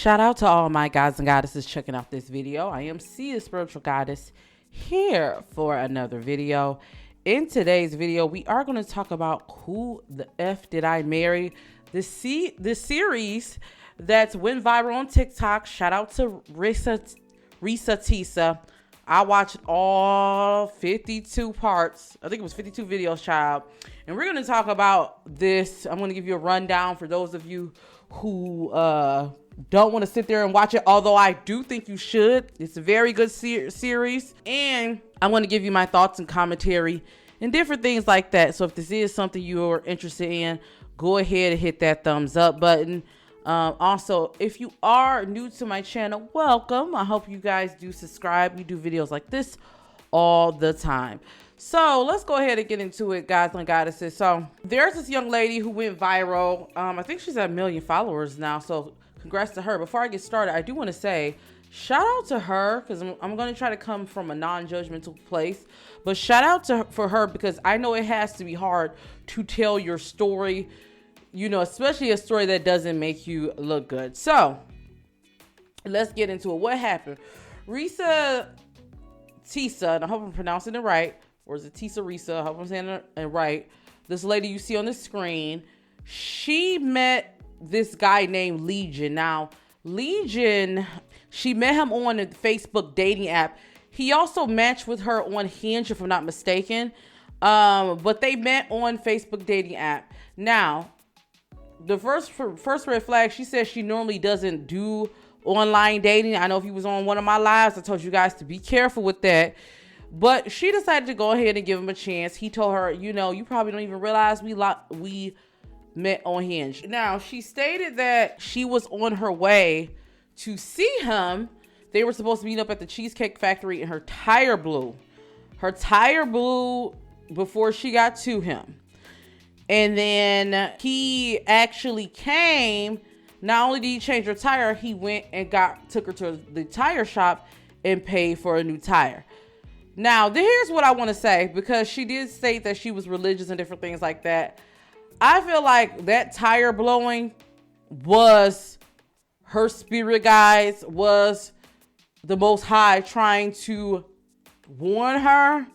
Shout out to all my guys and goddesses checking out this video. I am C, the spiritual goddess, here for another video. In today's video, we are going to talk about Who the F Did I Marry? The series that's went viral on TikTok. Shout out to Reesa Teesa. I watched all 52 parts. I think it was 52 videos, child. And we're going to talk about this. I'm going to give you a rundown for those of you who don't want to sit there and watch it, although I do think you should. It's a very good series. And I want to give you my thoughts and commentary and different things like that. So if this is something you're interested in, go ahead and hit that thumbs up button. Also, if you are new to my channel, welcome. I hope you guys do subscribe. We do videos like this all the time. So let's go ahead and get into it, guys and goddesses. So there's this young lady who went viral. I think she's at 1 million followers now. So congrats to her. Before I get started, I do want to say shout out to her, because I'm going to try to come from a non-judgmental place. But shout out for her, because I know it has to be hard to tell your story, you know, especially a story that doesn't make you look good. So let's get into it. What happened? Reesa Teesa, and I hope I'm pronouncing it right, or is it Teesa Reesa? I hope I'm saying it right. This lady you see on the screen, she met this guy named Legion. Now, Legion, she met him on the Facebook dating app. He also matched with her on Hinge, if I'm not mistaken. But they met on Facebook dating app. Now, the first red flag, she says she normally doesn't do online dating. I know if you was on one of my lives, I told you guys to be careful with that. But she decided to go ahead and give him a chance. He told her, you know, you probably don't even realize we met on Hinge. Now, she stated that she was on her way to see him. They were supposed to meet up at the Cheesecake Factory, and her tire blew. Her tire blew before she got to him. And then he actually came. Not only did he change her tire, he went and took her to the tire shop and paid for a new tire. Now, here's what I want to say, because she did state that she was religious and different things like that. I feel like that tire blowing was her spirit guides, was the Most High trying to warn her.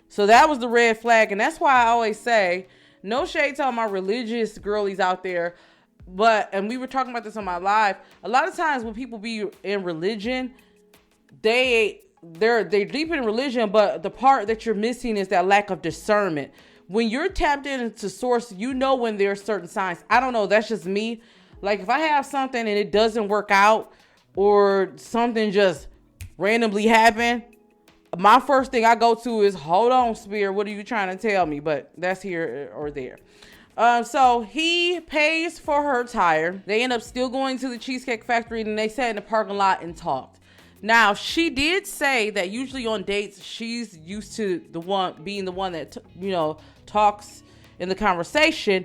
So that was the red flag. And that's why I always say, no shade to all my religious girlies out there. And we were talking about this on my live. A lot of times when people be in religion, they're deep in religion, but the part that you're missing is that lack of discernment. When you're tapped into source, you know when there are certain signs. I don't know, that's just me. Like, if I have something and it doesn't work out, or something just randomly happen, my first thing I go to is, hold on, spirit, what are you trying to tell me? But that's here or there. So he pays for her tire. They end up still going to the Cheesecake Factory, and they sat in the parking lot and talked. Now, she did say that usually on dates, she's used to being the one that, talks in the conversation,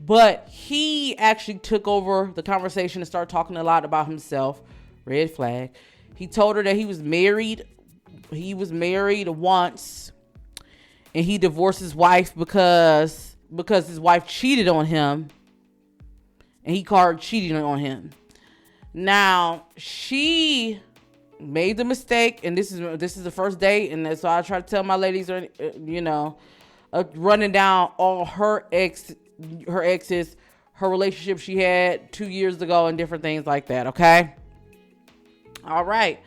but he actually took over the conversation and started talking a lot about himself. Red flag. He told her that he was married. He was married once, and he divorced his wife because his wife cheated on him, and he called her cheating on him. Now, she made the mistake, and this is the first date, and so I try to tell my ladies, running down all her exes, her relationship she had 2 years ago, and different things like that. Okay. All right.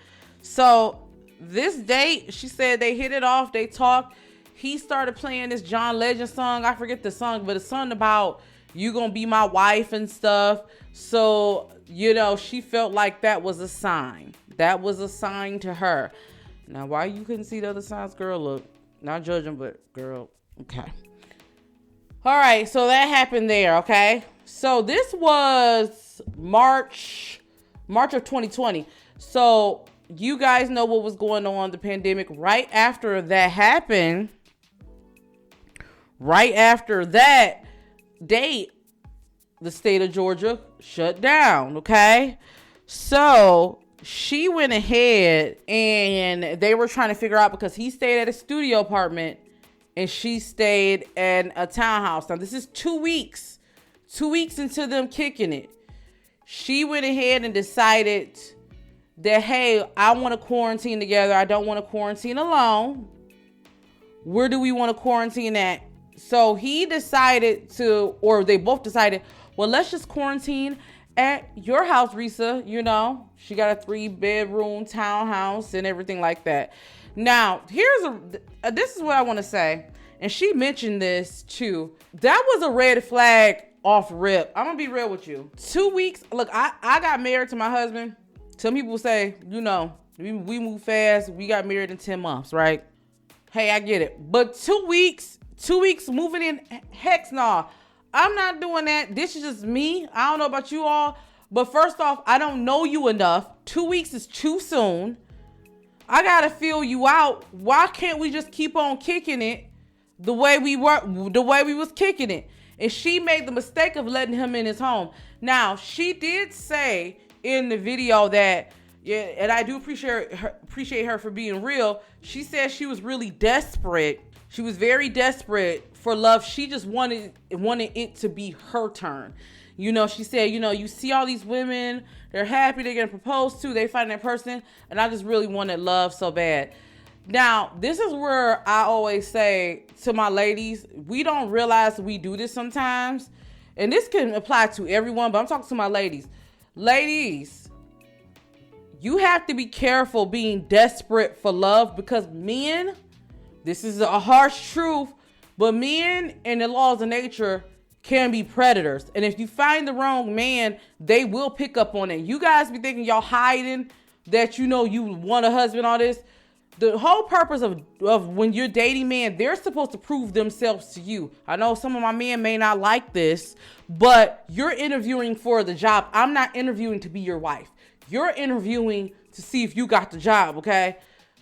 So this date, she said they hit it off. They talked. He started playing this John Legend song. I forget the song, but it's something about you gonna be my wife and stuff. So, she felt like that was a sign. That was a sign to her. Now, why you couldn't see the other signs, girl? Look, not judging, but girl, okay. All right, so that happened there, okay? So this was March of 2020. So you guys know what was going on, the pandemic. Right after that happened, right after that date, the state of Georgia shut down, okay? So she went ahead, and they were trying to figure out, because he stayed at a studio apartment and she stayed in a townhouse. Now, this is 2 weeks into them kicking it. she went ahead and decided that, hey, I want to quarantine together. I don't want to quarantine alone. Where do we want to quarantine at? So he decided to, or they both decided, well, let's just quarantine at your house, Reesa. You know, she got a 3-bedroom townhouse and everything like that. Now, this is what I want to say. And she mentioned this too. That was a red flag off rip. I'm going to be real with you. 2 weeks. Look, I got married to my husband. Some people say, you know, we move fast. We got married in 10 months, right? Hey, I get it. But 2 weeks moving in, heck no. I'm not doing that. This is just me. I don't know about you all. But first off, I don't know you enough. 2 weeks is too soon. I got to feel you out. Why can't we just keep on kicking it the way we was kicking it? And she made the mistake of letting him in his home. Now, she did say in the video that, yeah, and I do appreciate her for being real. She said she was really desperate. She was very desperate for love. She just wanted it to be her turn. You know, she said, you know, you see all these women, they're happy, they're getting proposed to, they find their person, and I just really wanted love so bad. Now, this is where I always say to my ladies, we don't realize we do this sometimes. And this can apply to everyone, but I'm talking to my ladies. Ladies, you have to be careful being desperate for love, because men, this is a harsh truth, but men in the laws of nature can be predators. And if you find the wrong man, they will pick up on it. You guys be thinking y'all hiding that, you know, you want a husband, all this. The whole purpose of when you're dating men, they're supposed to prove themselves to you. I know some of my men may not like this, but you're interviewing for the job. I'm not interviewing to be your wife. You're interviewing to see if you got the job, okay?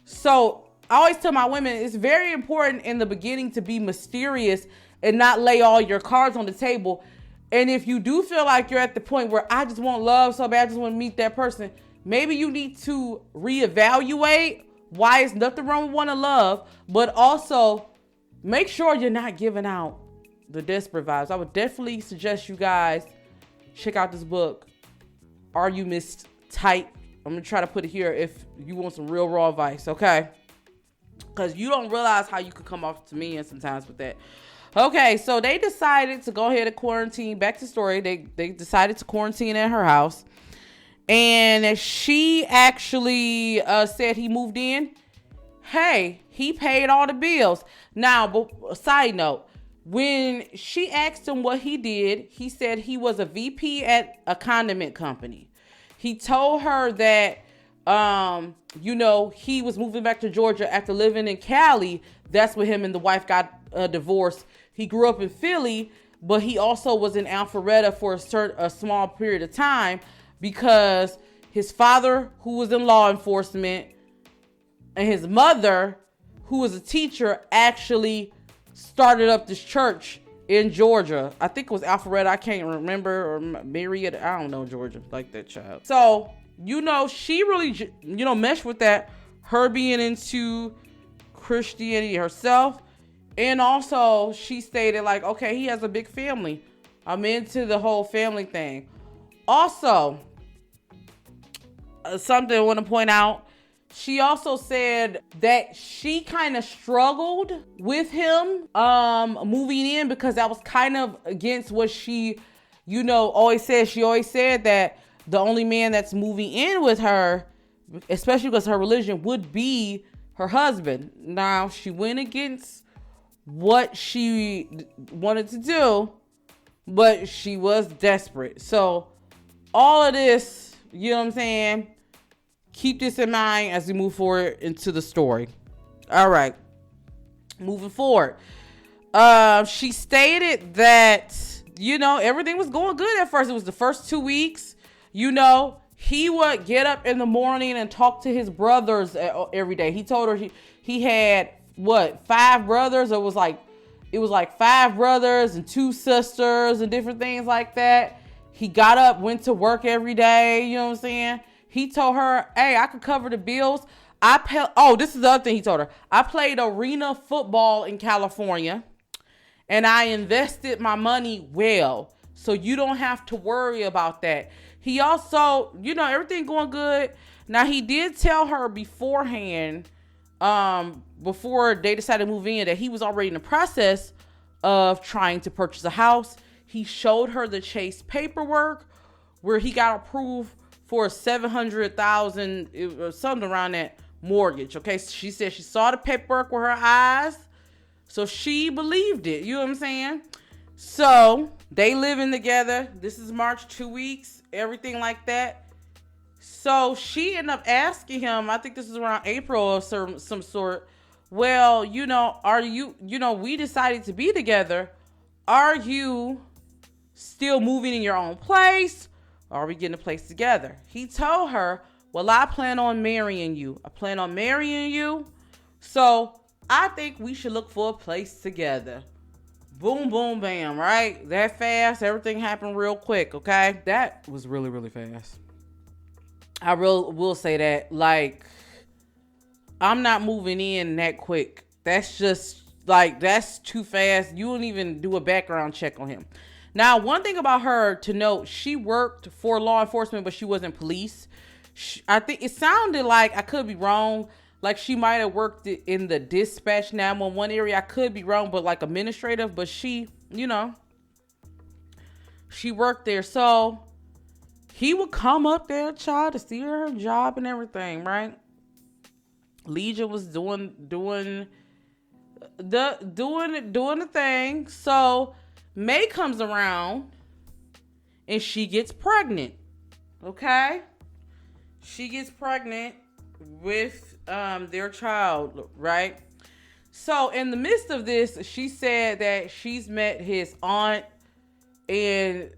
So I always tell my women, it's very important in the beginning to be mysterious and not lay all your cards on the table. And if you do feel like you're at the point where I just want love so bad, I just want to meet that person, maybe you need to reevaluate. Why is nothing wrong with wanting love, but also make sure you're not giving out the desperate vibes. I would definitely suggest you guys check out this book, Are You Missed Type? I'm going to try to put it here if you want some real raw advice, okay? Because you don't realize how you could come off to me and sometimes with that. Okay, so they decided to go ahead and quarantine. Back to the story. They decided to quarantine at her house. And she actually said he moved in. Hey, he paid all the bills. Now, but side note, when she asked him what he did, he said he was a VP at a condiment company. He told her that, you know, he was moving back to Georgia after living in Cali. That's when him and the wife got divorced. He grew up in Philly, but he also was in Alpharetta for a small period of time, because his father, who was in law enforcement, and his mother, who was a teacher, actually started up this church in Georgia. I think it was Alpharetta. I can't remember. Or Marietta. I don't know Georgia like that child. So, you know, she really, you know, meshed with that. Her being into Christianity herself. And also, she stated like, okay, he has a big family. I'm into the whole family thing. Also, something I want to point out, she also said that she kind of struggled with him moving in, because that was kind of against what she, you know, always said. She always said that the only man that's moving in with her, especially because her religion, would be her husband. Now, she went against what she wanted to do, but she was desperate. So all of this, you know what I'm saying? Keep this in mind as we move forward into the story. All right. Moving forward. She stated that, you know, everything was going good at first. It was the first 2 weeks. You know, he would get up in the morning and talk to his brothers every day. He told her he had, 5 brothers? It was like 5 brothers and 2 sisters and different things like that. He got up, went to work every day. You know what I'm saying? He told her, hey, I could cover the bills. This is the other thing he told her. I played arena football in California, and I invested my money well, so you don't have to worry about that. He also, everything going good. Now, he did tell her beforehand, before they decided to move in, that he was already in the process of trying to purchase a house. He showed her the Chase paperwork where he got approved for $700,000 or something around that mortgage. Okay, so she said she saw the paperwork with her eyes, so she believed it. You know what I'm saying? So they living together. This is March, 2 weeks, everything like that. So she ended up asking him, I think this is around April or some sort. Well, are you, we decided to be together. Are you still moving in your own place? Or are we getting a place together? He told her, well, I plan on marrying you. So I think we should look for a place together. Boom, boom, bam, right? That fast. Everything happened real quick, okay? That was really, really fast. I will say that, like, I'm not moving in that quick. That's just, like, that's too fast. You wouldn't even do a background check on him. Now, one thing about her to note, she worked for law enforcement, but she wasn't police. I think it sounded like, I could be wrong, like she might have worked in the dispatch 911 area. I could be wrong, but like administrative, but she, she worked there. So he would come up there, child, to see her job and everything, right? Legia was doing the thing. So May comes around and she gets pregnant. Okay? She gets pregnant with their child, right? So in the midst of this, she said that she's met his aunt and,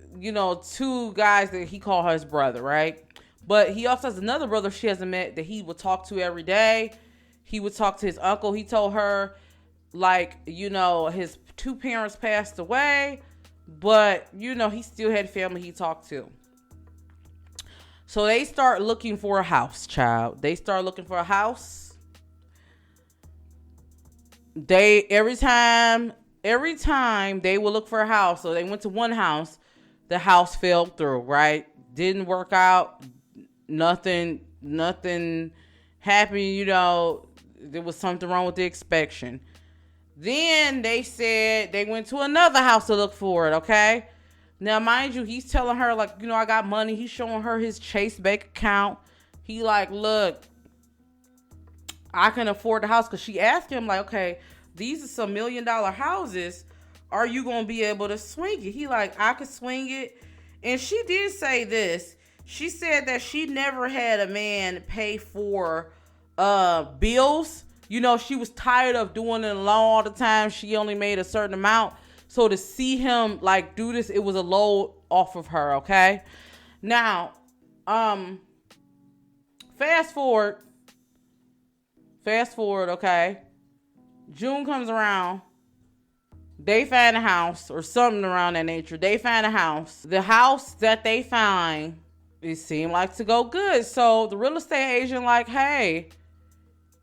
two guys that he called his brother, right? But he also has another brother she hasn't met that he would talk to every day. He would talk to his uncle. He told her, like, his two parents passed away, but, he still had family he talked to. So they start looking for a house, child. They start looking for a house. Every time they would look for a house, so they went to one house, the house fell through, right? Didn't work out. Nothing happened, there was something wrong with the inspection. Then they said they went to another house to look for it, okay? Now, mind you, he's telling her, like, I got money. He's showing her his Chase bank account. He like, look, I can afford the house. Because she asked him, like, okay, these are some $1 million houses. Are you going to be able to swing it? He like, I could swing it. And she did say this. She said that she never had a man pay for bills. She was tired of doing it alone all the time. She only made a certain amount. So to see him like do this, it was a load off of her, okay? Now, fast forward, okay? June comes around. They find a house or something around that nature. They find a house. The house that they find, it seemed like to go good. So the real estate agent like, hey,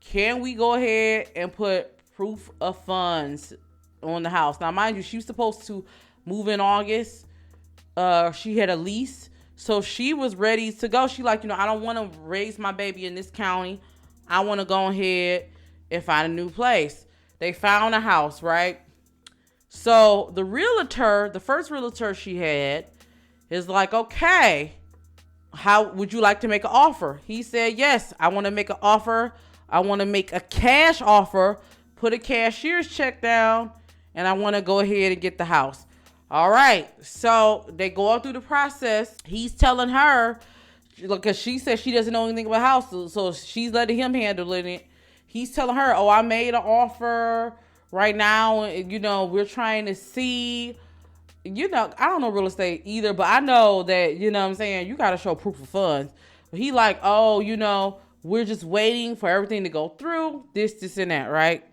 can we go ahead and put proof of funds on the house? Now, mind you, she was supposed to move in August. She had a lease, so she was ready to go. She like, I don't want to raise my baby in this county. I want to go ahead and find a new place. They found a house, right? So the first realtor she had is like, okay, how would you like to make an offer? He said, yes, I want to make an offer. I want to make a cash offer, put a cashier's check down, and I want to go ahead and get the house. All right. So they go all through the process. He's telling her, because she said she doesn't know anything about houses, so she's letting him handle it. He's telling her, oh, I made an offer right now. We're trying to see, I don't know real estate either, but I know that, what I'm saying, you got to show proof of funds. But he like, oh, we're just waiting for everything to go through, this, and that, right?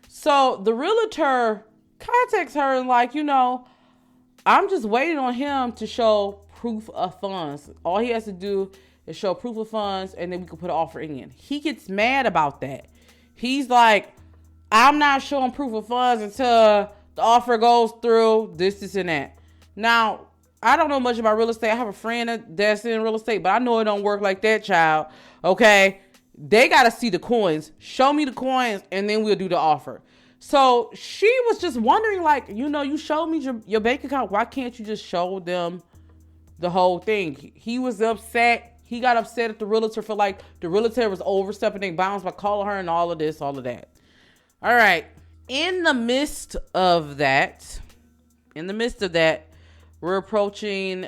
So the realtor contacts her and like, I'm just waiting on him to show proof of funds. All he has to do is show proof of funds, and then we can put an offer in. He gets mad about that. He's like, I'm not showing proof of funds until the offer goes through, this, and that. Now, I don't know much about real estate. I have a friend that's in real estate, but I know it don't work like that, child. Okay. They got to see the coins. Show me the coins, and then we'll do the offer. So she was just wondering, like, you showed me your bank account. Why can't you just show them the whole thing? He was upset. He got upset at the realtor for, like, the realtor was overstepping their bounds by calling her and all of this, all of that. All right. In the midst of that, we're approaching,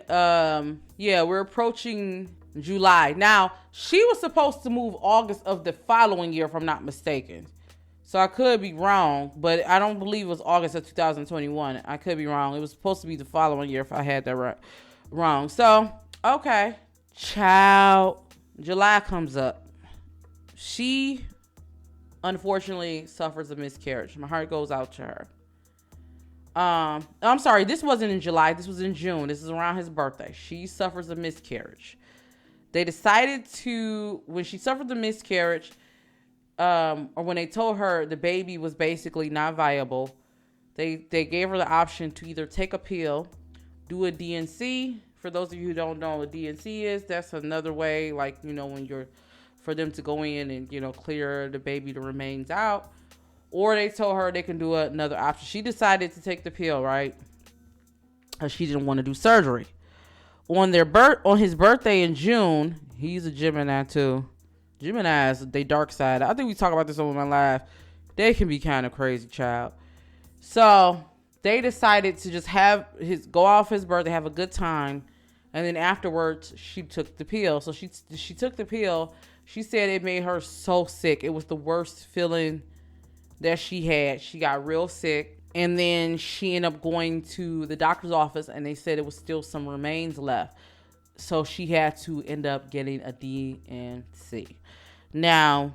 July. Now, she was supposed to move August of the following year, if I'm not mistaken. So I could be wrong, but I don't believe it was August of 2021. I could be wrong. It was supposed to be the following year if I had that wrong. So, okay. Child, July comes up. She, unfortunately, suffers a miscarriage. My heart goes out to her. I'm sorry, this wasn't in July. This was in June. This is around his birthday. She suffers a miscarriage. They decided when she suffered the miscarriage, or when they told her the baby was basically not viable, they gave her the option to either take a pill, do a DNC. For those of you who don't know what DNC is, that's another way, like, for them to go in and, clear the baby, the remains out. Or they told her they can do another option. She decided to take the pill, right? Because she didn't want to do surgery. On his birthday in June, he's a Gemini too. Geminis, they dark side. I think we talk about this on my live. They can be kind of crazy, child. So they decided to just go off his birthday, have a good time, and then afterwards she took the pill. So she took the pill. She said it made her so sick. It was the worst feeling that she had. She got real sick. And then she ended up going to the doctor's office, and they said it was still some remains left. So she had to end up getting a DNC. Now,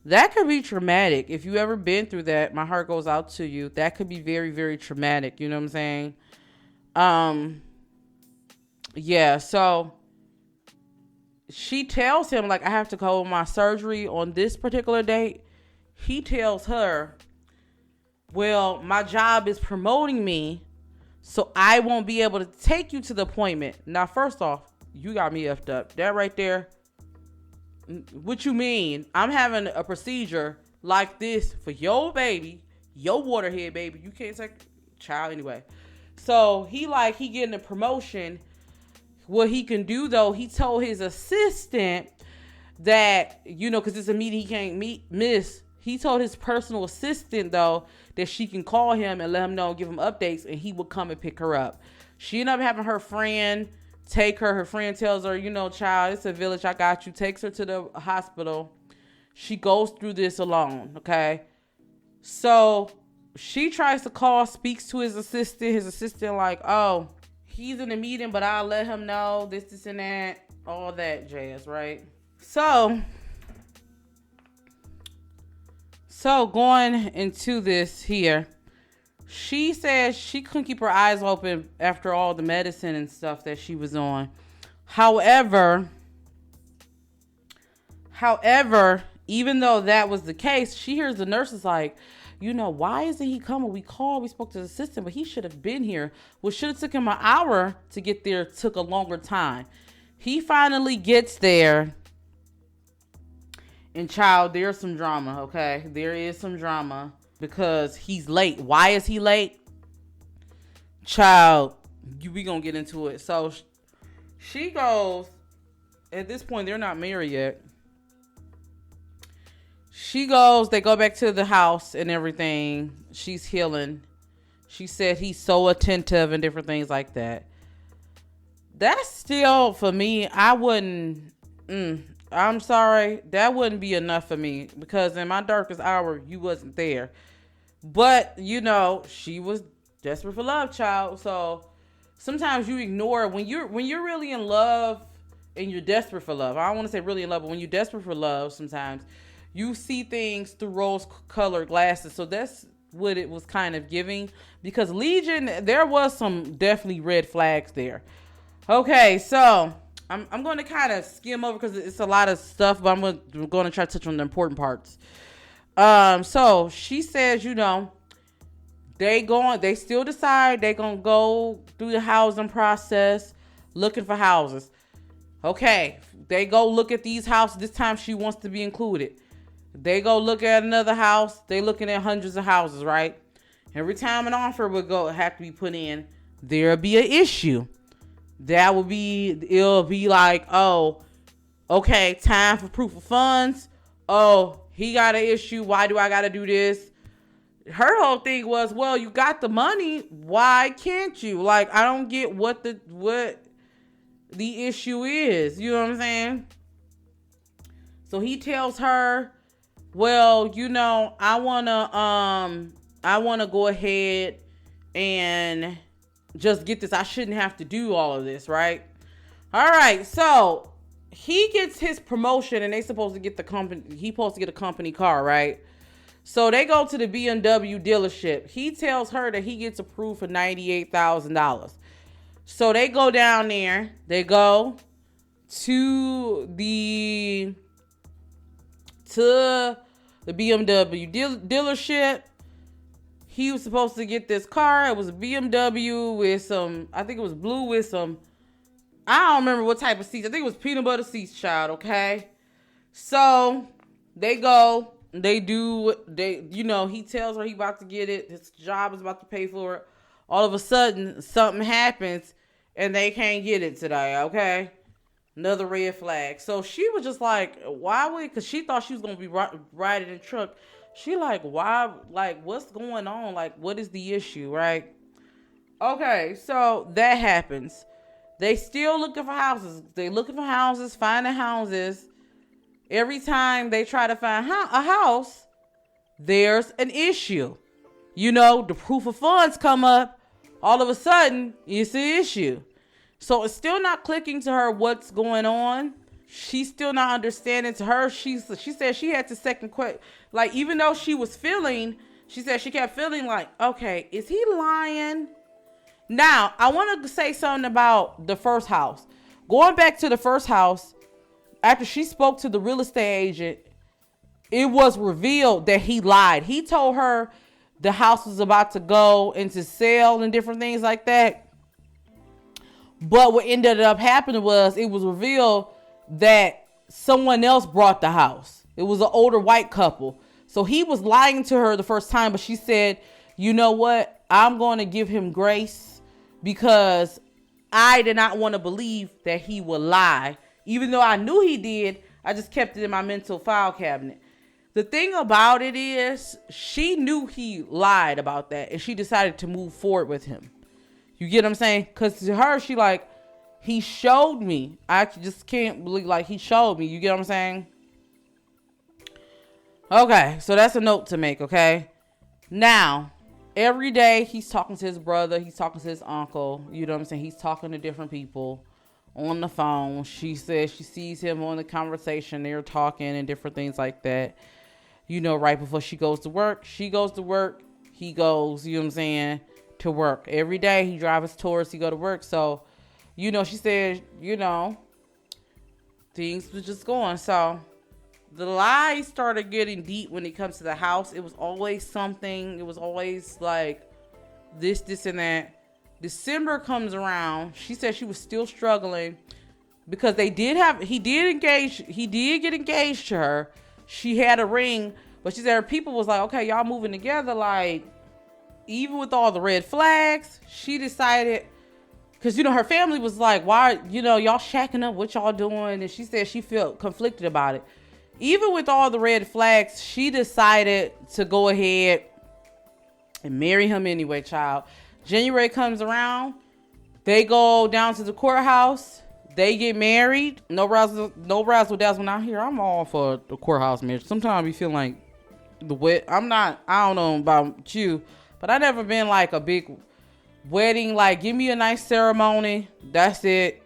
that could be traumatic. If you ever been through that, my heart goes out to you. That could be very, very traumatic. You know what I'm saying? Yeah, so she tells him, like, I have to go my surgery on this particular date. He tells her, well, my job is promoting me, so I won't be able to take you to the appointment. Now, first off, you got me effed up. That right there. What you mean? I'm having a procedure like this for your baby, your waterhead baby. You can't take child anyway. So he getting a promotion. What he can do, though, he told his assistant that, because it's a meeting he can't miss. He told his personal assistant, though, that she can call him and let him know, give him updates, and he would come and pick her up. She ended up having her friend take her. Her friend tells her, child, it's a village. I got you. Takes her to the hospital. She goes through this alone, okay? So she tries to call, speaks to his assistant. His assistant like, oh, he's in a meeting, but I'll let him know this, and that, all that jazz, right? So going into this here, she says she couldn't keep her eyes open after all the medicine and stuff that she was on. However, even though that was the case, she hears the nurses like, why isn't he coming? We spoke to the assistant, but he should have been here. What should have took him an hour to get there took a longer time. He finally gets there. And child, there's some drama, okay? There is some drama because he's late. Why is he late? Child, we gonna get into it. So she goes, at this point, they're not married yet. She goes, they go back to the house and everything. She's healing. She said he's so attentive and different things like that. That's still, for me, I wouldn't, I'm sorry, that wouldn't be enough for me because in my darkest hour, you wasn't there. But, she was desperate for love, child. So sometimes you ignore when you're really in love and you're desperate for love. I don't want to say really in love, but when you're desperate for love, sometimes you see things through rose-colored glasses. So that's what it was kind of giving because Legion, there was some definitely red flags there. Okay, so I'm going to kind of skim over because it's a lot of stuff, but I'm going to try to touch on the important parts. So she says, They still decide they gonna go through the housing process looking for houses. Okay, they go look at these houses. This time she wants to be included. They go look at another house. They looking at hundreds of houses, right? Every time an offer would have to be put in, there'll be an issue. It'll be like, oh, okay, time for proof of funds. Oh, he got an issue. Why do I got to do this? Her whole thing was, well, you got the money. Why can't you? Like, I don't get what the issue is. You know what I'm saying? So he tells her, well, I want to go ahead and just get this. I shouldn't have to do all of this, right? All right. So he gets his promotion and they supposed to get he's supposed to get a company car, right? So they go to the BMW dealership. He tells her that he gets approved for $98,000. So they go down there. They go to the BMW dealership. He was supposed to get this car. It was a BMW with some, I think it was blue with some, I don't remember what type of seats. I think it was peanut butter seats, child, okay? So they go, he tells her he about to get it. His job is about to pay for it. All of a sudden, something happens and they can't get it today, okay? Another red flag. So she was just like, because she thought she was going to be riding in the truck. She like, why? Like, what's going on? Like, what is the issue, right? Okay, so that happens. They still looking for houses. They looking for houses, finding houses. Every time they try to find a house, there's an issue. The proof of funds come up. All of a sudden, it's an issue. So it's still not clicking to her what's going on. She's still not understanding. To her, she said she had to second question. Like, even though she said she kept feeling like, okay, is he lying? Now, I want to say something about the first house. Going back to the first house, after she spoke to the real estate agent, it was revealed that he lied. He told her the house was about to go into sale and different things like that. But what ended up happening was it was revealed that someone else brought the house. It was an older white couple. So he was lying to her the first time, but she said, you know what? I'm going to give him grace because I did not want to believe that he would lie. Even though I knew he did, I just kept it in my mental file cabinet. The thing about it is she knew he lied about that and she decided to move forward with him. You get what I'm saying? Because to her, she like, he showed me. I just can't believe, like, he showed me. You get what I'm saying? Okay, so that's a note to make, okay? Now, every day he's talking to his brother. He's talking to his uncle. You know what I'm saying? He's talking to different people on the phone. She says she sees him on the conversation. They're talking and different things like that. Right before she goes to work. She goes to work. He goes, you know what I'm saying, to work. Every day he drives towards, he go to work. So, she said, things was just going. So the lies started getting deep when it comes to the house. It was always something. It was always like this and that. December comes around. She said she was still struggling because he did get engaged to her. She had a ring, but she said her people was like, okay, y'all moving together. Like, even with all the red flags, she decided, because, her family was like, why, y'all shacking up, what y'all doing? And she said she felt conflicted about it. Even with all the red flags, she decided to go ahead and marry him anyway, child. January comes around. They go down to the courthouse. They get married. No razzle dazzle out here. I'm all for the courthouse marriage. Sometimes we feel like I don't know about you, but I never been like a big wedding. Like, give me a nice ceremony. That's it.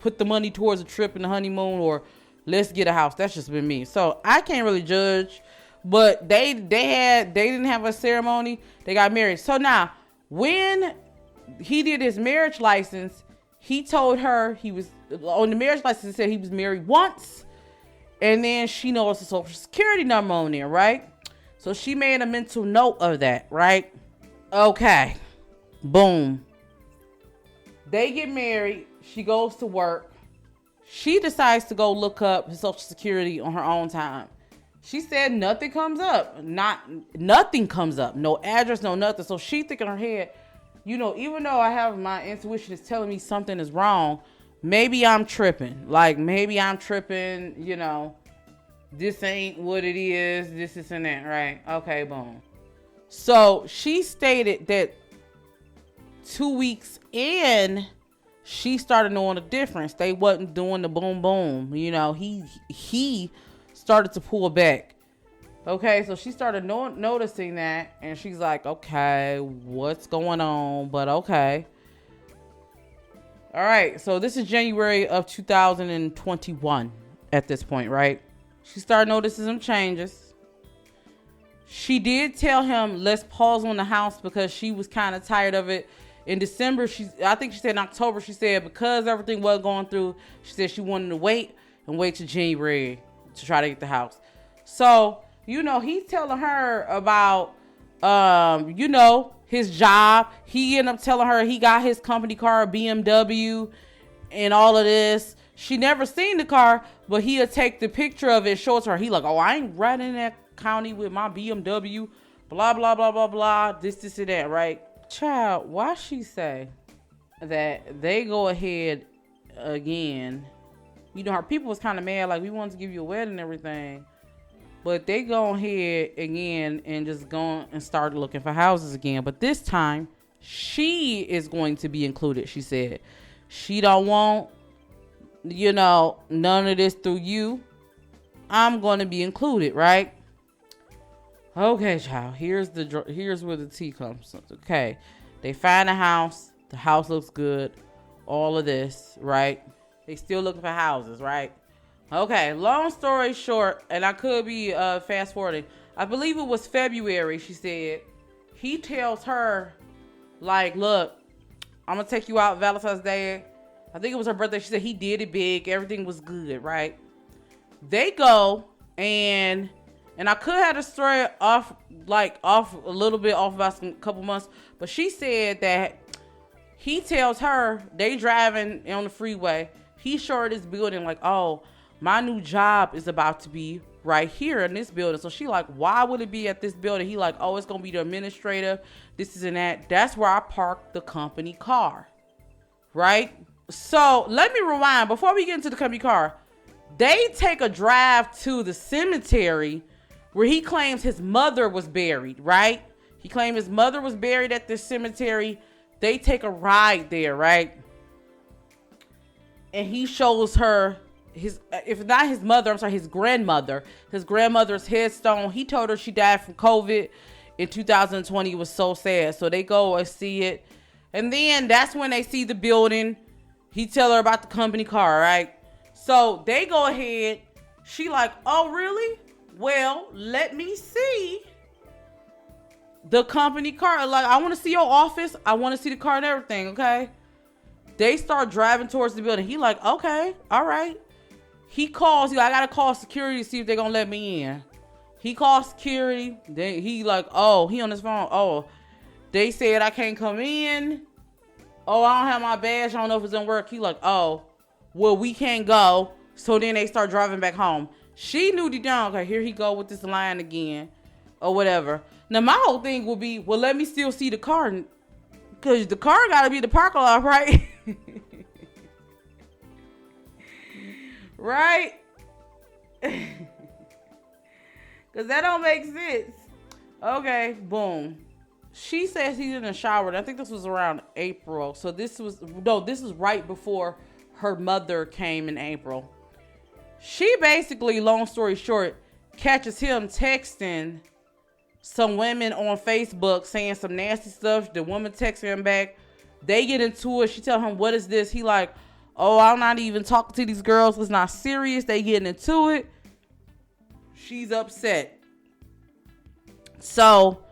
Put the money towards a trip and the honeymoon, or let's get a house. That's just been me. So I can't really judge, but they didn't have a ceremony. They got married. So now when he did his marriage license, he told her he was on the marriage license. It said he was married once, and then she knows the social security number on there, right? So she made a mental note of that, right? Okay. Boom. They get married. She goes to work. She decides to go look up his social security on her own time. She said nothing comes up. Nothing comes up. No address, no nothing. So she think in her head, you know, even though I have my intuition is telling me something is wrong, maybe I'm tripping. Like, maybe I'm tripping, you know, this ain't what it is. This and that, right? Okay, boom. So she stated that 2 weeks in, she started knowing the difference. They wasn't doing the boom boom. You know, he started to pull back. Okay, so she started noticing that, and she's like, okay, what's going on? But okay. All right, so this is January of 2021 at this point, right? She started noticing some changes. She did tell him, let's pause on the house because she was kind of tired of it. In December, I think she said in October, she said because everything was going through, she said she wanted to wait till January to try to get the house. So, you know, he's telling her about, you know, his job. He ended up telling her he got his company car, BMW, and all of this. She never seen the car, but he'll take the picture of it and show it to her. He like, oh, I ain't riding in that county with my BMW, blah, blah, blah, blah, blah, this and that, right? Child, why she say that they go ahead again? You know, her people was kind of mad, like, we wanted to give you a wedding and everything. But they go ahead again and just go and start looking for houses again. But this time, she is going to be included, she said. She don't want, you know, none of this through you. I'm going to be included, right? Okay, child. Here's where the tea comes. Okay, they find a house. The house looks good. All of this, right? They still looking for houses, right? Okay. Long story short, and I could be fast forwarding. I believe it was February. She said he tells her, like, look, I'm gonna take you out Valentine's Day. I think it was her birthday. She said he did it big. Everything was good, right? They go and I could have the story off a little bit off about some couple months, but she said that he tells her they driving on the freeway. He showed this building like, oh, my new job is about to be right here in this building. So she like, why would it be at this building? He like, oh, it's gonna be the administrative. This is and that. That's where I parked the company car, right? So let me rewind before we get into the company car. They take a drive to the cemetery where he claims his mother was buried, right? He claimed his mother was buried at this cemetery. They take a ride there, right? And he shows her his grandmother. His grandmother's headstone. He told her she died from COVID in 2020. It was so sad. So they go and see it. And then that's when they see the building. He tell her about the company car, right? So they go ahead. She like, oh, really? Well, let me see the company car. Like, I want to see your office. I want to see the car and everything, okay? They start driving towards the building. He like, okay, all right. He calls. He like, I got to call security to see if they're going to let me in. He calls security. He like, oh, he on his phone. Oh, they said I can't come in. Oh, I don't have my badge. I don't know if it's going to work. He like, oh, well, we can't go. So then they start driving back home. She knew deep down, okay, here he go with this line again or whatever. Now, my whole thing will be, well, let me still see the car because the car got to be the parking lot, right? Right? Because that don't make sense. Okay, boom. She says he's in the shower. I think this was around April. So this was right before her mother came in April. She basically, long story short, catches him texting some women on Facebook saying some nasty stuff. The woman texts him back. They get into it. She tell him, what is this? He like, oh, I'm not even talking to these girls. It's not serious. They getting into it. She's upset. So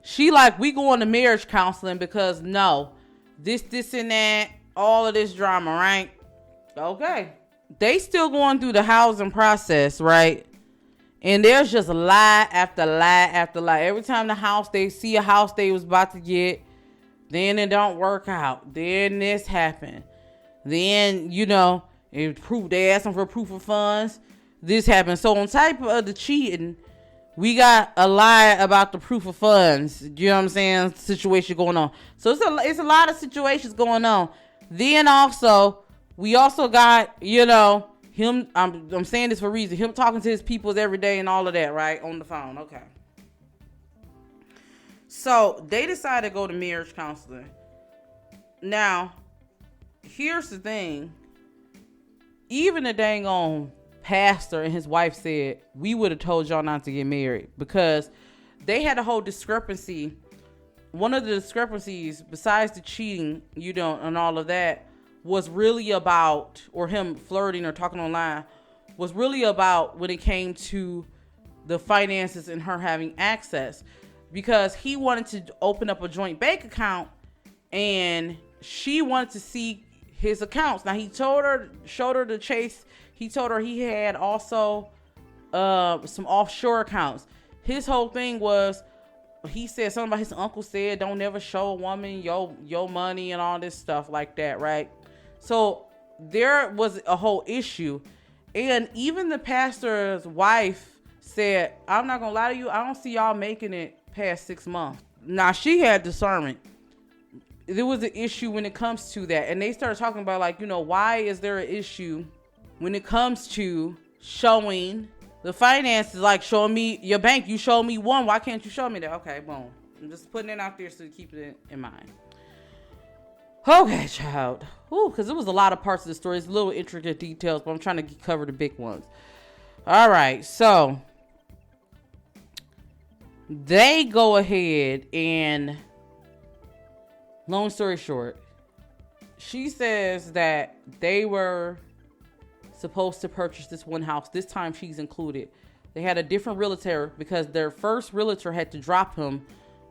she like, we going to marriage counseling because no, this and that, all of this drama, right? Okay. They still going through the housing process, right? And there's just lie after lie after lie. Every time they see a house they was about to get, then it don't work out. Then this happened. Then, they ask them for proof of funds. This happened. So on top of the cheating, we got a lie about the proof of funds. You know what I'm saying? Situation going on. So it's a lot of situations going on. Then also, we also got, him, I'm saying this for a reason, him talking to his peoples every day and all of that, right? On the phone. Okay. So they decided to go to marriage counseling. Now, here's the thing. Even the dang on pastor and his wife said, we would have told y'all not to get married, because they had a whole discrepancy. One of the discrepancies, besides the cheating, and all of that, was really about, or him flirting or talking online, was really about when it came to the finances and her having access, because he wanted to open up a joint bank account and she wanted to see his accounts. Now he showed her the chase. He told her he had also some offshore accounts. His whole thing was, he said something about his uncle said, don't never show a woman your money and all this stuff like that, right? So there was a whole issue. And even the pastor's wife said, I'm not gonna lie to you, I don't see y'all making it past 6 months. Now she had discernment. There was an issue when it comes to that. And they started talking about, like, why is there an issue when it comes to showing the finances? Like, showing me your bank. You showed me one. Why can't you show me that? Okay, boom. I'm just putting it out there so you keep it in mind. Okay, child. Because there was a lot of parts of the story. It's little intricate details, but I'm trying to cover the big ones. All right, so they go ahead and, long story short, she says that they were supposed to purchase this one house. This time she's included. They had a different realtor because their first realtor had to drop him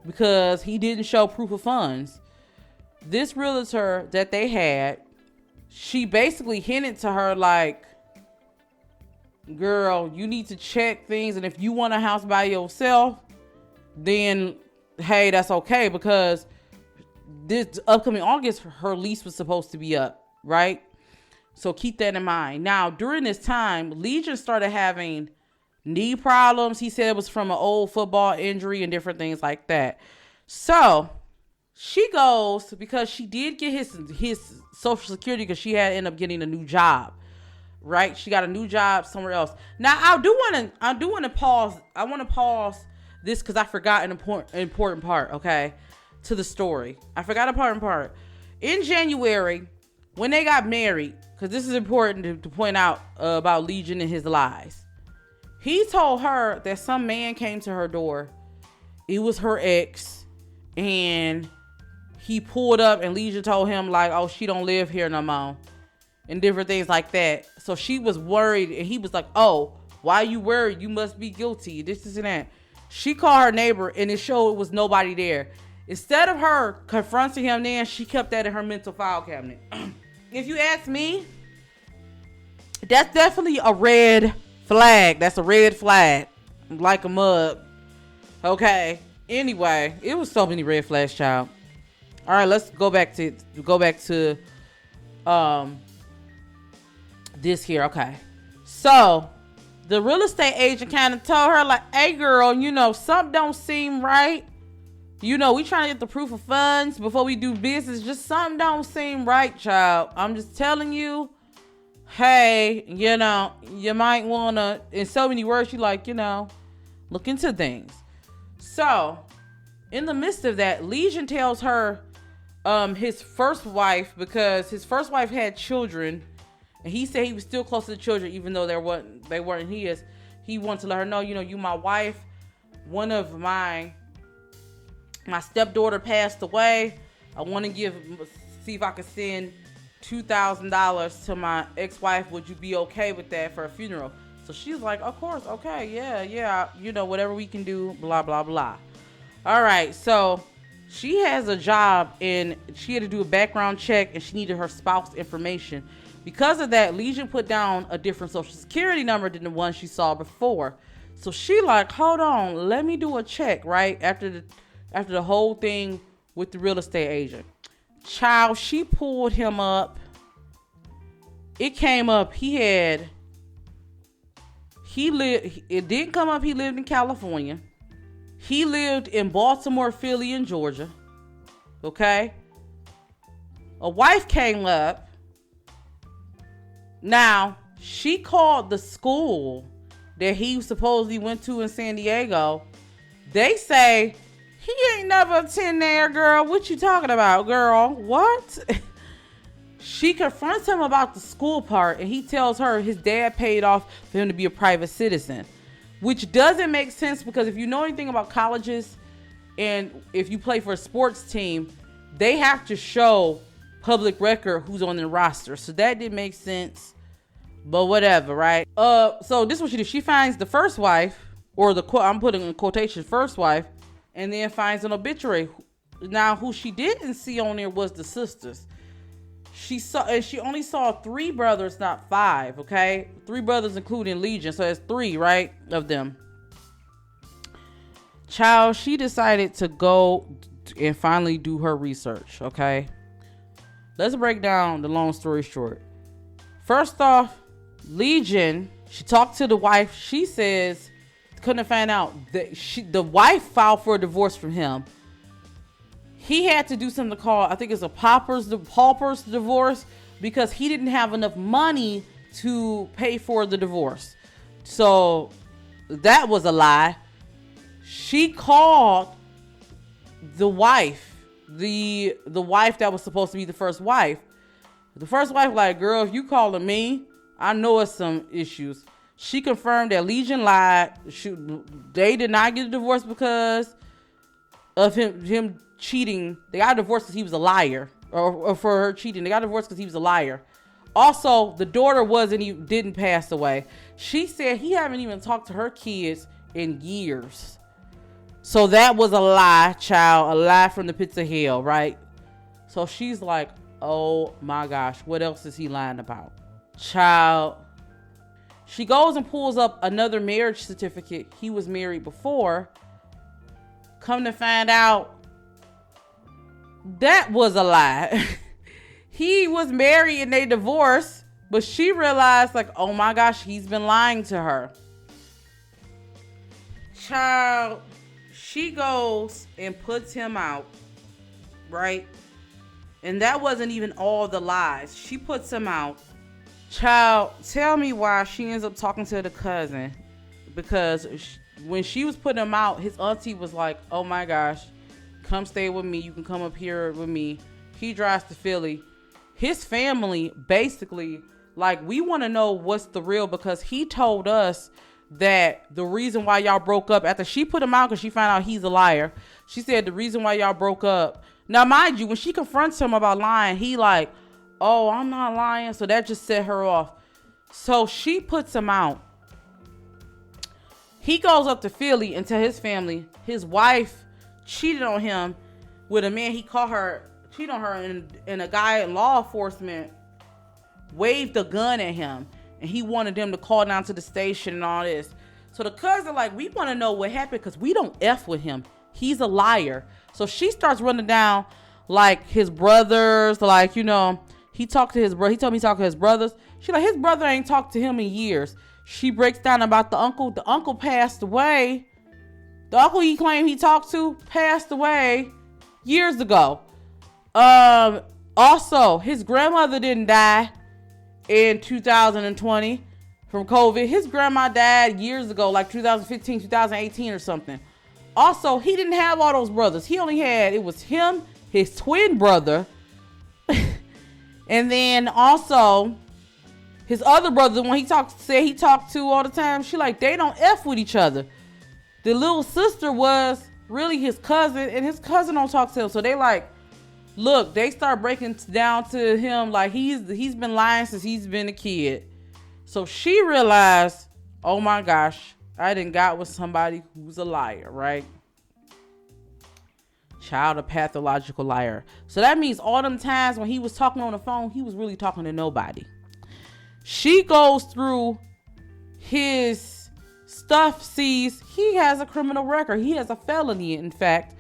because he didn't show proof of funds. This realtor that they had, she basically hinted to her like, girl, you need to check things, and if you want a house by yourself, then hey, that's okay, because this upcoming August her lease was supposed to be up, right? So keep that in mind. Now, during this time, Legion started having knee problems. He said it was from an old football injury and different things like that. So she goes, because she did get his Social Security, because she had ended up getting a new job, right? She got a new job somewhere else. Now, I do want to pause. I want to pause this because I forgot an important part, okay, to the story. I forgot an important part. In January, when they got married, because this is important to point out about Legion and his lies. He told her that some man came to her door. It was her ex, and he pulled up, and Legion told him like, oh, she don't live here no more, and different things like that. So she was worried, and he was like, oh, why you worried? You must be guilty. This and that. She called her neighbor, and it showed it was nobody there. Instead of her confronting him then, she kept that in her mental file cabinet. If you ask me, that's definitely a red flag. That's a red flag. Like a mug. Okay. Anyway, it was so many red flags, child. All right, let's go back to this here. Okay. So the real estate agent kind of told her like, hey girl, something don't seem right. We trying to get the proof of funds before we do business. Just something don't seem right, child. I'm just telling you, hey, you might want to, in so many words, you like, look into things. So in the midst of that, Legion tells her his first wife, because his first wife had children, and he said he was still close to the children, even though they weren't his. He wanted to let her know, you my wife. One of my stepdaughter passed away. I want to see if I can send $2,000 to my ex-wife. Would you be okay with that for a funeral? So she's like, of course, okay, yeah, whatever we can do, blah, blah, blah. All right, so she has a job, and she had to do a background check, and she needed her spouse information. Because of that, Legion put down a different Social Security number than the one she saw before. So she like, hold on, let me do a check, right? After the whole thing with the real estate agent. Child, she pulled him up. It came up, it didn't come up, he lived in California. He lived in Baltimore, Philly, and Georgia. Okay? A wife came up. Now, she called the school that he supposedly went to in San Diego. They say, he ain't never attend there, girl. What you talking about, girl? What? She confronts him about the school part, and he tells her his dad paid off for him to be a private citizen, which doesn't make sense because if you know anything about colleges and if you play for a sports team, they have to show public record who's on their roster. So that didn't make sense, but whatever, right? So this is what she did. She finds the first wife, or I'm putting in quotation, first wife, and then finds an obituary. Now, who she didn't see on there was the sisters. She only saw 3 brothers, not 5, okay? 3 brothers, including Legion. So it's 3, right, of them. Child, she decided to go and finally do her research, okay? Let's break down the long story short. First off, Legion, she talked to the wife. She says, couldn't find out that the wife filed for a divorce from him. He had to do something called, I think it's a pauper's divorce, because he didn't have enough money to pay for the divorce. So that was a lie. She called the wife, the wife that was supposed to be the first wife. The first wife like, girl, if you calling me, I know it's some issues. She confirmed that Legion lied. They did not get a divorce because of him cheating. They got divorced because he was a liar, or for her cheating. They got divorced because he was a liar. Also, the daughter didn't pass away. She said he haven't even talked to her kids in years. So that was a lie, child, a lie from the pits of hell, right? So she's like, oh my gosh, what else is he lying about? Child, she goes and pulls up another marriage certificate. He was married before. Come to find out, that was a lie. He was married and they divorced, but she realized like, oh my gosh, he's been lying to her. Child, she goes and puts him out, right? And that wasn't even all the lies. She puts him out. Child, tell me why she ends up talking to the cousin. Because when she was putting him out, his auntie was like, oh my gosh, come stay with me. You can come up here with me. He drives to Philly. His family basically, like, we want to know what's the real, because he told us that the reason why y'all broke up after she put him out, because she found out he's a liar. She said the reason why y'all broke up. Now, mind you, when she confronts him about lying, he like, oh, I'm not lying. So that just set her off. So she puts him out. He goes up to Philly and tell his family his wife cheated on him with a man he caught her, cheated on her, and a guy in law enforcement waved a gun at him. And he wanted them to call down to the station and all this. So the cousin like, we want to know what happened because we don't F with him. He's a liar. So she starts running down like his brothers, like, you know, he talked to his brother. He told me he talked to his brothers. She like, his brother ain't talked to him in years. She breaks down about the uncle. The uncle passed away. The uncle he claimed he talked to passed away years ago. Also, his grandmother didn't die in 2020 from COVID. His grandma died years ago, like 2015, 2018 or something. Also, he didn't have all those brothers. He only had, it was him, his twin brother, and then also his other brother, the one he talked to all the time. She like, they don't F with each other. The little sister was really his cousin, and his cousin don't talk to him. So they like, look, they start breaking down to him like he's been lying since he's been a kid. So she realized, oh my gosh, I done got with somebody who's a liar, right? Child, a pathological liar. So that means all them times when he was talking on the phone, he was really talking to nobody. She goes through his stuff sees he has a criminal record. He has a felony, in fact,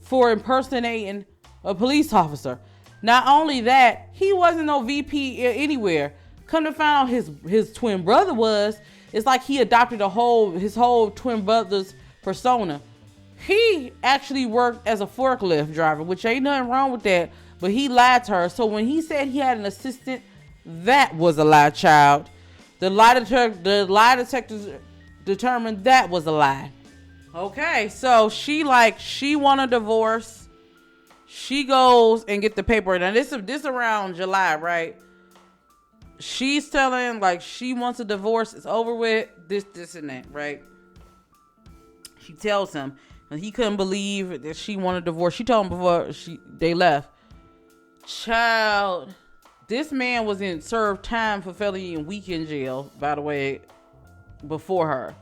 for impersonating a police officer. Not only that, he wasn't no VP anywhere. Come to find out his twin brother was. It's like he adopted his whole twin brother's persona. He actually worked as a forklift driver, which ain't nothing wrong with that, but he lied to her. So when he said he had an assistant, that was a lie, child. The lie detectors determined that was a lie. Okay, so she want a divorce. She goes and get the paper. Now this around July, right? She's telling she wants a divorce. It's over with. This and that, right? She tells him, and he couldn't believe that she wanted a divorce. She told him before they left. Child, this man was in served time for felony and weekend jail, by the way, before her.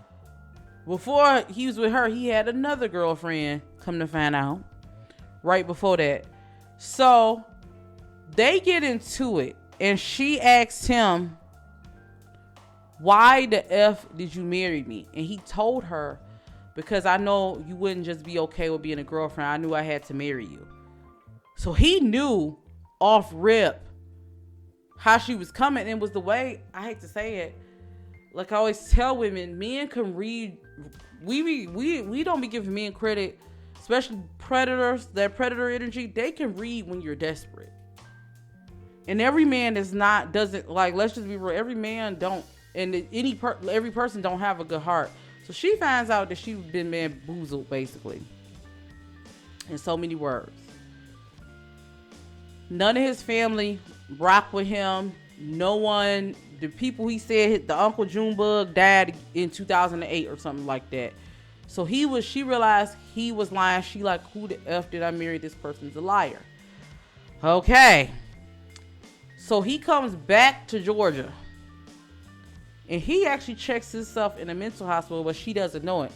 Before he was with her, he had another girlfriend, come to find out, right before that. So they get into it, and she asks him, why the F did you marry me? And he told her, because I know you wouldn't just be okay with being a girlfriend. I knew I had to marry you. So he knew off rip how she was coming. And it was the way, I hate to say it, like I always tell women, men can read. We don't be giving men credit, especially predators, that predator energy. They can read when you're desperate. And every man doesn't let's just be real. Every man don't, and every person don't have a good heart. So she finds out that she's been bamboozled, basically. In so many words. None of his family rock with him. No one, the people he said, the Uncle Junebug died in 2008 or something like that. So she realized he was lying. She who the F did I marry? This person's a liar. Okay. So he comes back to Georgia. And he actually checks himself in a mental hospital, but she doesn't know it.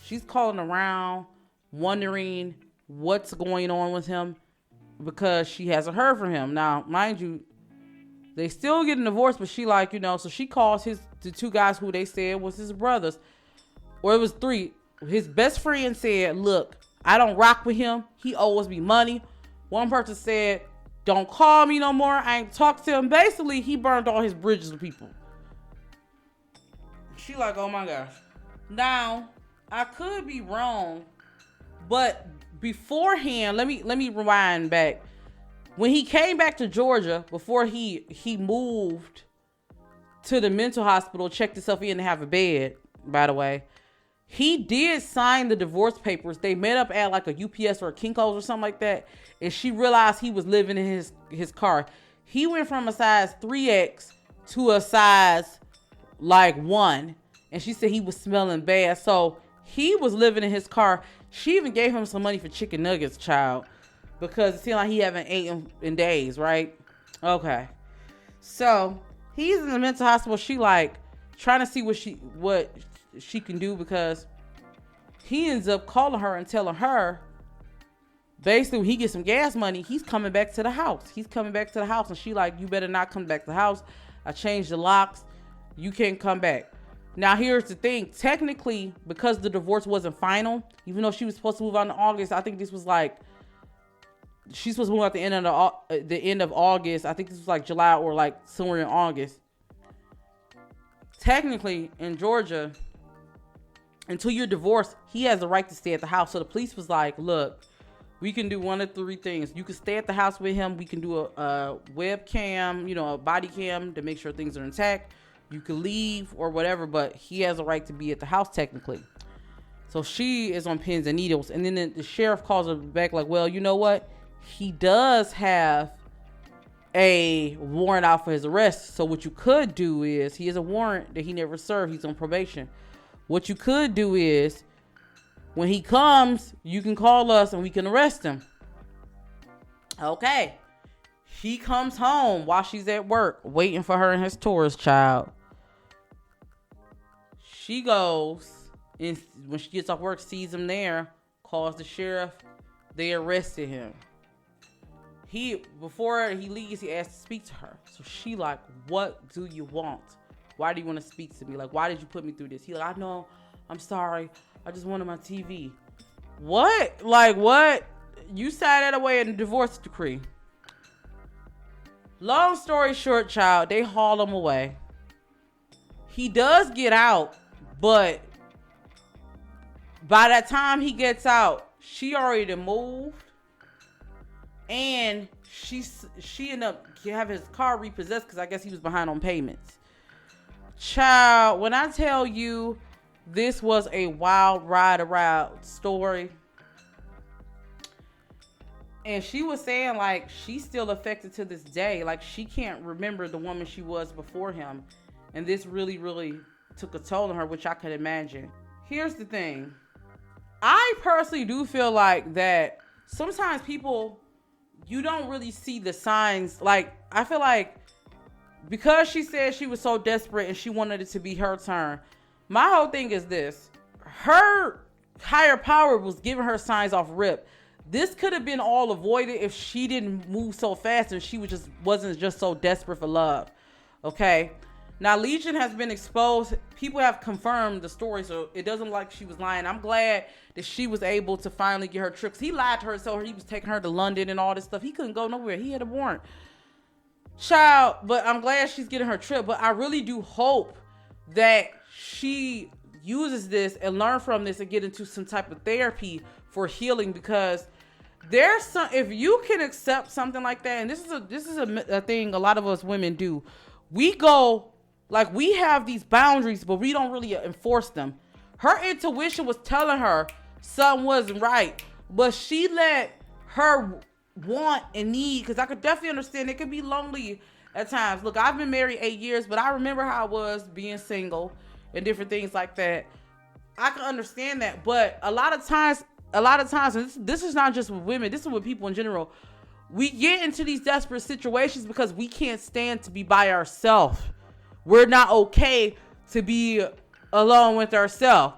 She's calling around, wondering what's going on with him because she hasn't heard from him. Now, mind you, they still getting divorced, but she so she calls the two guys who they said was his brothers. Or it was three. His best friend said, look, I don't rock with him. He owes me money. One person said, don't call me no more. I ain't talk to him. Basically, he burned all his bridges with people. She oh my gosh. Now, I could be wrong, but beforehand, let me rewind back. When he came back to Georgia, before he moved to the mental hospital, checked himself in to have a bed, by the way, he did sign the divorce papers. They met up at a UPS or a Kinko's or something like that, and she realized he was living in his car. He went from a size 3X to a size 1, and she said he was smelling bad. So he was living in his car. She even gave him some money for chicken nuggets, child, because it seemed like he haven't eaten in days, right? Okay. So he's in the mental hospital. She trying to see what she can do, because he ends up calling her and telling her basically when he gets some gas money, he's coming back to the house. And she you better not come back to the house. I changed the locks. You can't come back. Now, here's the thing. Technically, because the divorce wasn't final, even though she was supposed to move out in August, I think this was she's supposed to move out the end of August. I think this was July or somewhere in August. Technically, in Georgia, until you're divorced, he has the right to stay at the house. So the police was look, we can do one of three things. You can stay at the house with him. We can do a webcam, a body cam to make sure things are intact. You can leave or whatever, but he has a right to be at the house technically. So she is on pins and needles. And then the sheriff calls her back well, you know what? He does have a warrant out for his arrest. So what you could do is, he has a warrant that he never served. He's on probation. What you could do is, when he comes, you can call us and we can arrest him. Okay. He comes home while she's at work, waiting for her and his tourist child. She goes, and when she gets off work, sees him there, calls the sheriff. They arrested him. Before he leaves, he asks to speak to her. So she what do you want? Why do you want to speak to me? Why did you put me through this? I know I'm sorry. I just wanted my TV. What? Like, what? You signed that away in the divorce decree. Long story short, child, they haul him away. He does get out, but by that time he gets out, she already done moved. And she ended up having his car repossessed because I guess he was behind on payments. Child, when I tell you this was a wild ride around story. And she was saying, like, she's still affected to this day. Like, she can't remember the woman she was before him. And this really, really took a toll on her, which I could imagine. Here's the thing. I personally do feel like that sometimes people, you don't really see the signs. Like, I feel like because she said she was so desperate and she wanted it to be her turn, my whole thing is this. Her higher power was giving her signs off rip. This could have been all avoided if she didn't move so fast and she wasn't just so desperate for love. Okay. Now, Legion has been exposed. People have confirmed the story, so it doesn't look like she was lying. I'm glad that she was able to finally get her tricks. He lied to her, so he was taking her to London and all this stuff. He couldn't go nowhere. He had a warrant. Child, but I'm glad she's getting her trip. But I really do hope that she uses this and learn from this and get into some type of therapy for healing, because there's some, if you can accept something like that, and this is a thing a lot of us women do. We go, like, we have these boundaries, but we don't really enforce them. Her intuition was telling her something wasn't right, but she let her want and need, because I could definitely understand it could be lonely at times. Look, I've been married 8 years, but I remember how it was being single and different things like that. I can understand that, but a lot of times, and this is not just with women, this is with people in general. We get into these desperate situations because we can't stand to be by ourselves. We're not okay to be alone with ourselves.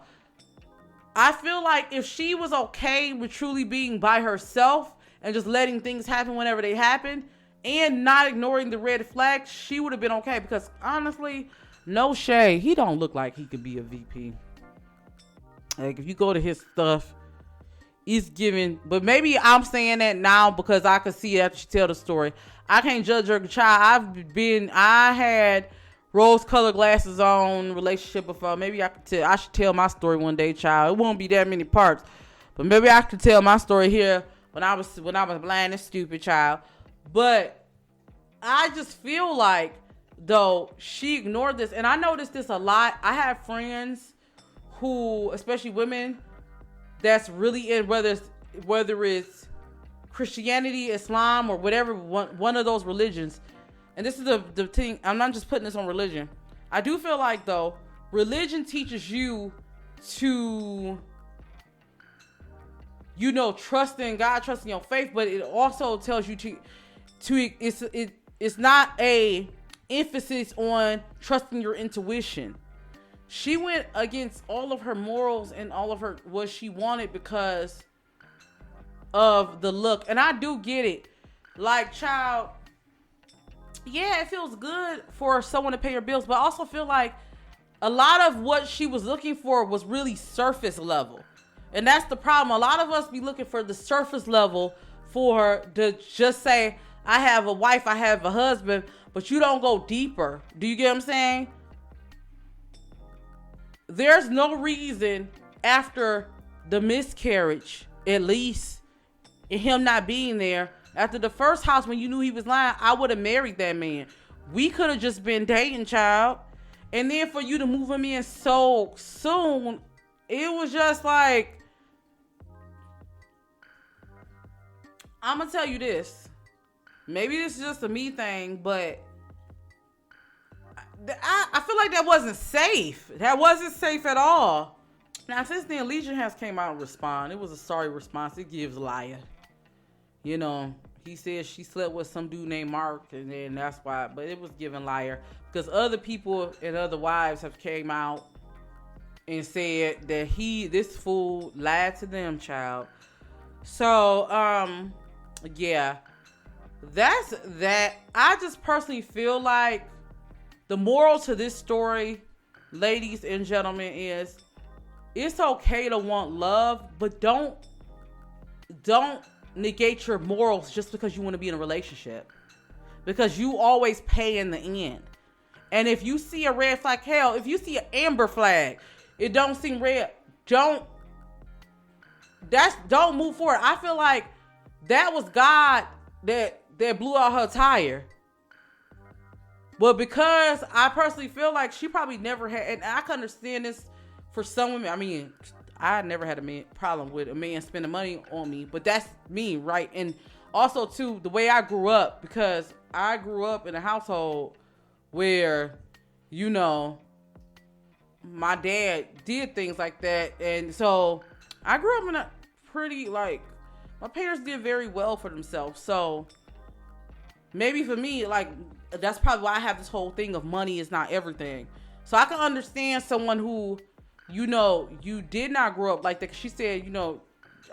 I feel like if she was okay with truly being by herself and just letting things happen whenever they happen and not ignoring the red flags, she would have been okay. Because honestly, no shade, he don't look like he could be a VP. Like, if you go to his stuff, he's giving, but maybe I'm saying that now because I could see after she tell the story. I can't judge her child. I had rose-colored glasses on relationship before. Maybe I should tell my story one day, child. It won't be that many parts, but maybe I could tell my story here when I was blind and stupid, child. But I just feel like, though, she ignored this, and I noticed this a lot. I have friends who, especially women, that's really in, whether it's Christianity, Islam, or whatever, one of those religions. And this is the thing, I'm not just putting this on religion. I do feel like, though, religion teaches you to, trust in God, trust in your faith, but it also tells you it's not a emphasis on trusting your intuition. She went against all of her morals and all of what she wanted because of the look. And I do get it. Like, child, yeah, it feels good for someone to pay her bills, but I also feel like a lot of what she was looking for was really surface level. And that's the problem. A lot of us be looking for the surface level for her to just say, I have a wife, I have a husband, but you don't go deeper. Do you get what I'm saying? There's no reason after the miscarriage, at least, and him not being there, after the first house when you knew he was lying, I would have married that man. We could have just been dating, child. And then for you to move him in so soon, it was just like, I'm going to tell you this. Maybe this is just a me thing, but I feel like that wasn't safe. That wasn't safe at all. Now, since then, Legion has came out and respond. It was a sorry response. It gives liar. He said she slept with some dude named Mark, and then that's why. But it was given liar because other people and other wives have came out and said that this fool lied to them, child. So, yeah, that's that. I just personally feel like the moral to this story, ladies and gentlemen, is it's okay to want love, but don't negate your morals just because you want to be in a relationship, because you always pay in the end. And if you see a red flag, hell, if you see an amber flag, it don't seem red, don't move forward. I feel like that was God that blew out her tire. But because I personally feel like she probably never had, and I can understand this for some women. I mean, I never had a problem with a man spending money on me, but that's me, right? And also too, the way I grew up, because I grew up in a household where, you know, my dad did things like that. And so I grew up in a pretty, like, my parents did very well for themselves. So maybe for me, like, that's probably why I have this whole thing of money is not everything. So I can understand someone who, you know, you did not grow up like that. She said, you know,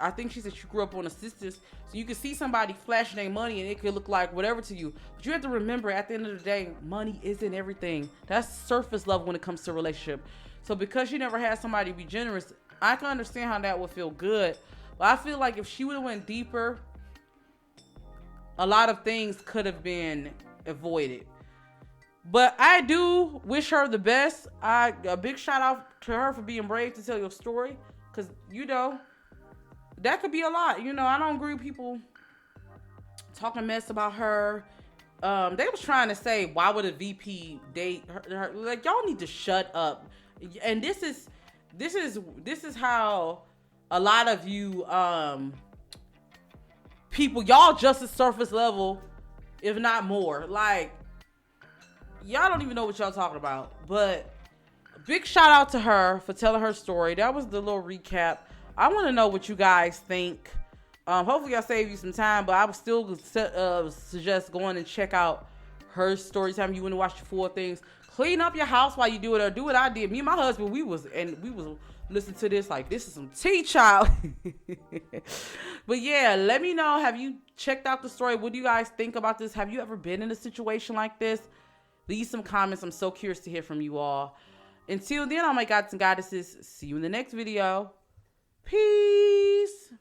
I think she said she grew up on assistance. So you can see somebody flashing their money and it could look like whatever to you. But you have to remember, at the end of the day, money isn't everything. That's surface level when it comes to a relationship. So because you never had somebody be generous, I can understand how that would feel good. But I feel like if she would have went deeper, a lot of things could have been avoided. But I do wish her the best. A big shout out to her for being brave to tell your story, because, you know, that could be a lot. You know, I don't agree with people talking mess about her. They was trying to say, why would a VP date her? Like, y'all need to shut up. And this is how a lot of you people, y'all just as surface level, if not more. Like, y'all don't even know what y'all talking about. But big shout out to her for telling her story. That was the little recap. I want to know what you guys think. Hopefully I saved you some time, but I would still suggest going and check out her story time. You want to watch the full things. Clean up your house while you do it, or do what I did. Me and my husband, we was listening to this like, this is some tea, child. But yeah, let me know. Have you checked out the story? What do you guys think about this? Have you ever been in a situation like this? Leave some comments. I'm so curious to hear from you all. Until then, all my gods and goddesses, see you in the next video. Peace.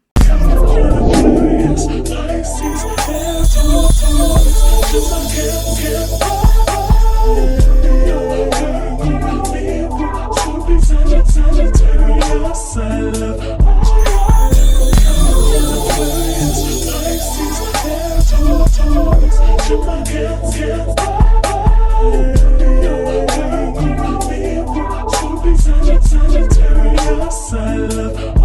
Silent